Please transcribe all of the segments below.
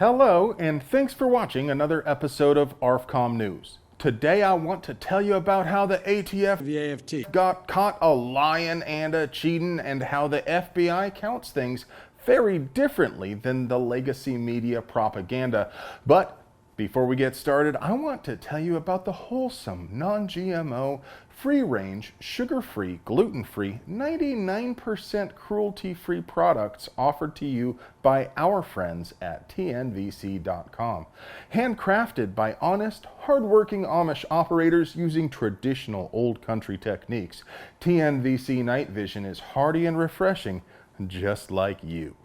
Hello, and thanks for watching another episode of ARFCOM News. Today I want to tell you about how the AFT got caught a lying and a cheating, and how the FBI counts things very differently than the legacy media propaganda. But before we get started, I want to tell you about the wholesome, non-GMO, free-range, sugar-free, gluten-free, 99% cruelty-free products offered to you by our friends at TNVC.com. Handcrafted by honest, hardworking Amish operators using traditional old country techniques, TNVC Night Vision is hearty and refreshing, just like you.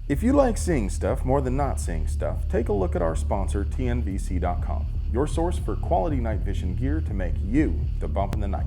If you like seeing stuff more than not seeing stuff, take a look at our sponsor, TNVC.com, your source for quality night vision gear to make you the bump in the night.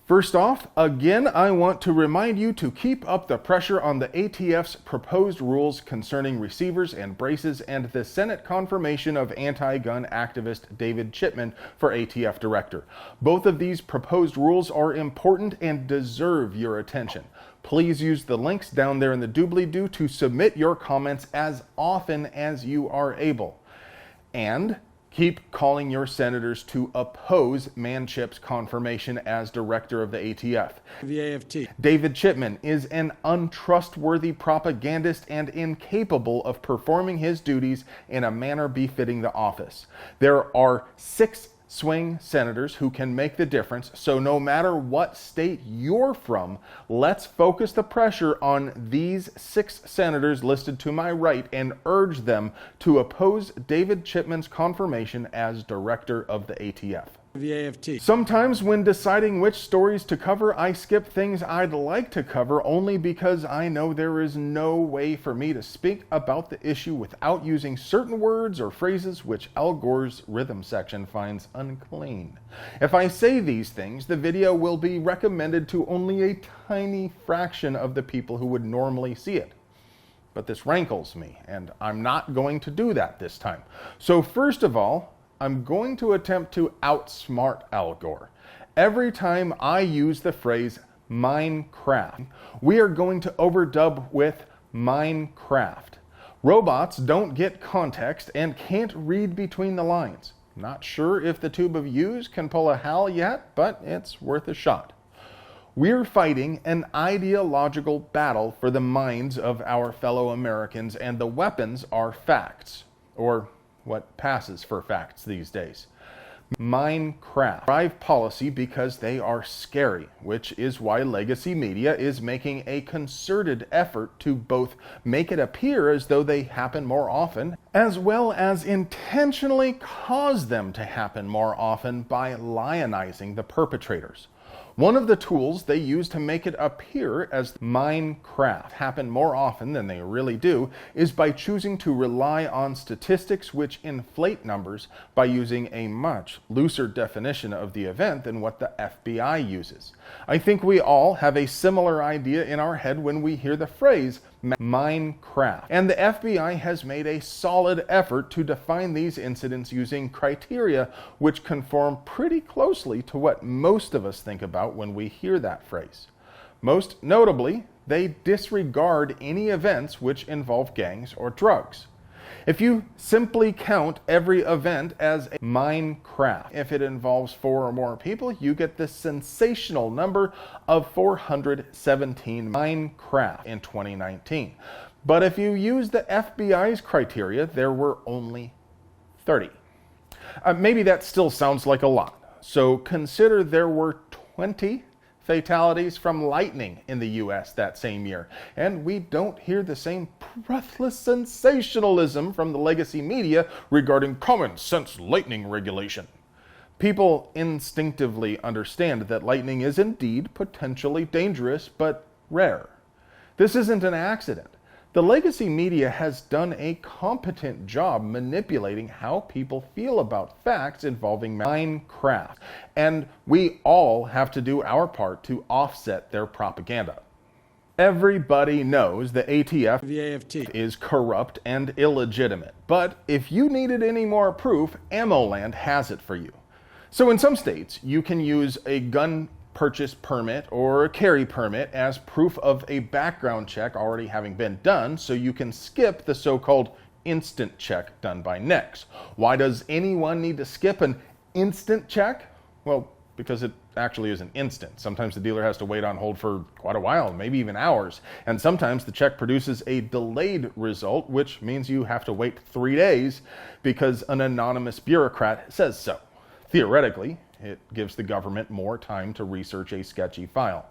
First off, again, I want to remind you to keep up the pressure on the ATF's proposed rules concerning receivers and braces and the Senate confirmation of anti-gun activist David Chipman for ATF director. Both of these proposed rules are important and deserve your attention. Please use the links down there in the doobly-doo to submit your comments as often as you are able. And keep calling your senators to oppose Manship's confirmation as director of the ATF. The AFT. David Chipman is an untrustworthy propagandist and incapable of performing his duties in a manner befitting the office. There are 6 swing senators who can make the difference, so no matter what state you're from, let's focus the pressure on these 6 senators listed to my right and urge them to oppose David Chipman's confirmation as director of the ATF. The AFT. Sometimes when deciding which stories to cover, I skip things I'd like to cover only because I know there is no way for me to speak about the issue without using certain words or phrases which Al Gore's rhythm section finds unclean. If I say these things, the video will be recommended to only a tiny fraction of the people who would normally see it. But this rankles me, and I'm not going to do that this time. So first of all, I'm going to attempt to outsmart Al Gore. Every time I use the phrase Minecraft, we are going to overdub with Minecraft. Robots don't get context and can't read between the lines. Not sure if the tube of U's can pull a Hal yet, but it's worth a shot. We're fighting an ideological battle for the minds of our fellow Americans, and the weapons are facts, or what passes for facts these days. Minecraft drive policy because they are scary, which is why legacy media is making a concerted effort to both make it appear as though they happen more often, as well as intentionally cause them to happen more often by lionizing the perpetrators. One of the tools they use to make it appear as Minecraft happen more often than they really do is by choosing to rely on statistics which inflate numbers by using a much looser definition of the event than what the FBI uses. I think we all have a similar idea in our head when we hear the phrase Minecraft, and the FBI has made a solid effort to define these incidents using criteria which conform pretty closely to what most of us think about when we hear that phrase. Most notably, they disregard any events which involve gangs or drugs. If you simply count every event as a Minecraft, if it involves 4 or more people, you get the sensational number of 417 Minecraft in 2019. But if you use the FBI's criteria, there were only 30. Maybe that still sounds like a lot. So consider there were 20 fatalities from lightning in the US that same year. And we don't hear the same breathless sensationalism from the legacy media regarding common sense lightning regulation. People instinctively understand that lightning is indeed potentially dangerous, but rare. This isn't an accident. The legacy media has done a competent job manipulating how people feel about facts involving Minecraft, and we all have to do our part to offset their propaganda. Everybody knows the ATF is corrupt and illegitimate, but if you needed any more proof, AmmoLand has it for you. So in some states, you can use a gun purchase permit or a carry permit as proof of a background check already having been done, so you can skip the so-called instant check done by NICS. Why does anyone need to skip an instant check? Well, because it actually isn't instant. Sometimes the dealer has to wait on hold for quite a while, maybe even hours. And sometimes the check produces a delayed result, which means you have to wait 3 days because an anonymous bureaucrat says so. Theoretically, it gives the government more time to research a sketchy file.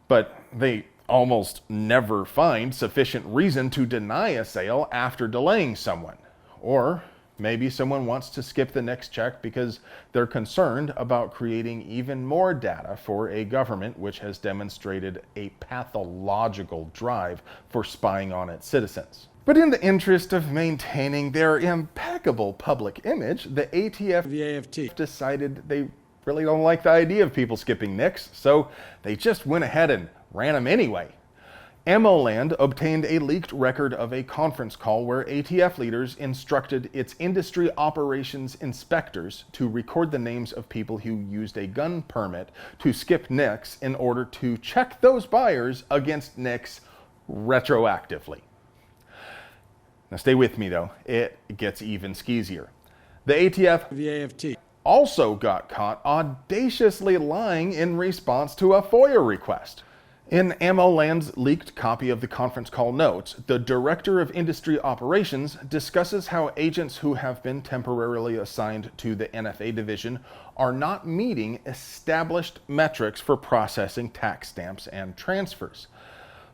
But they almost never find sufficient reason to deny a sale after delaying someone. Or maybe someone wants to skip the next check because they're concerned about creating even more data for a government which has demonstrated a pathological drive for spying on its citizens. But in the interest of maintaining their impeccable public image, the ATF and the AFT decided they really don't like the idea of people skipping NICS, so they just went ahead and ran them anyway. AMOLand obtained a leaked record of a conference call where ATF leaders instructed its industry operations inspectors to record the names of people who used a gun permit to skip NICS in order to check those buyers against NICS retroactively. Now stay with me though, it gets even skeezier. The ATF and the AFT also got caught audaciously lying in response to a FOIA request. In AMOLand's leaked copy of the conference call notes, the Director of Industry Operations discusses how agents who have been temporarily assigned to the NFA division are not meeting established metrics for processing tax stamps and transfers.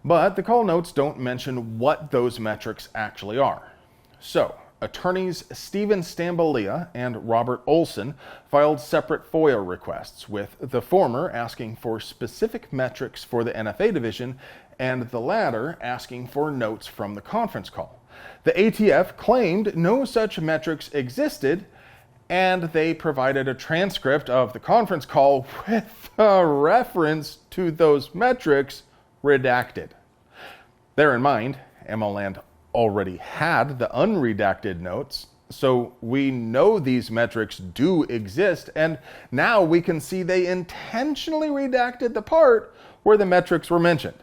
But the call notes don't mention what those metrics actually are. So, attorneys Stephen Stambolia and Robert Olson filed separate FOIA requests, with the former asking for specific metrics for the NFA division and the latter asking for notes from the conference call. The ATF claimed no such metrics existed, and they provided a transcript of the conference call with a reference to those metrics redacted. Bear in mind, AMOLand already had the unredacted notes, so we know these metrics do exist, and now we can see they intentionally redacted the part where the metrics were mentioned.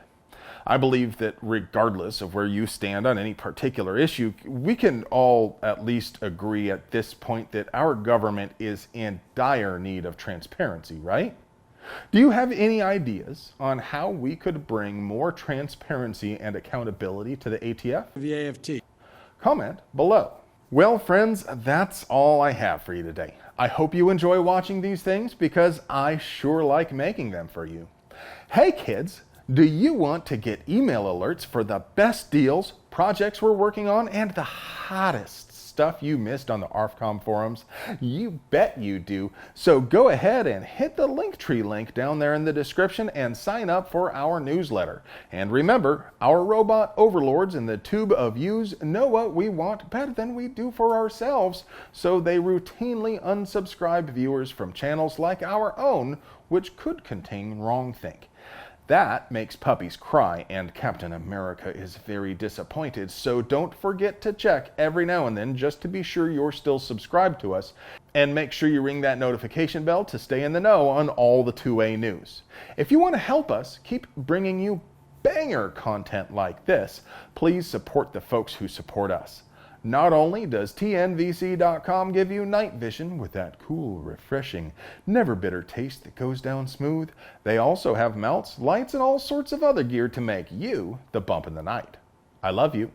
I believe that regardless of where you stand on any particular issue, we can all at least agree at this point that our government is in dire need of transparency, right? Do you have any ideas on how we could bring more transparency and accountability to the ATF? The AFT. Comment below. Well, friends, that's all I have for you today. I hope you enjoy watching these things because I sure like making them for you. Hey kids, do you want to get email alerts for the best deals, projects we're working on, and the hottest stuff you missed on the ARFCOM forums? You bet you do. So go ahead and hit the Linktree link down there in the description and sign up for our newsletter. And remember, our robot overlords in the tube of yous know what we want better than we do for ourselves, so they routinely unsubscribe viewers from channels like our own, which could contain wrongthink. That makes puppies cry, and Captain America is very disappointed, so don't forget to check every now and then just to be sure you're still subscribed to us, and make sure you ring that notification bell to stay in the know on all the 2A news. If you want to help us keep bringing you banger content like this, please support the folks who support us. Not only does TNVC.com give you night vision with that cool, refreshing, never bitter taste that goes down smooth, they also have mounts, lights, and all sorts of other gear to make you the bump in the night. I love you.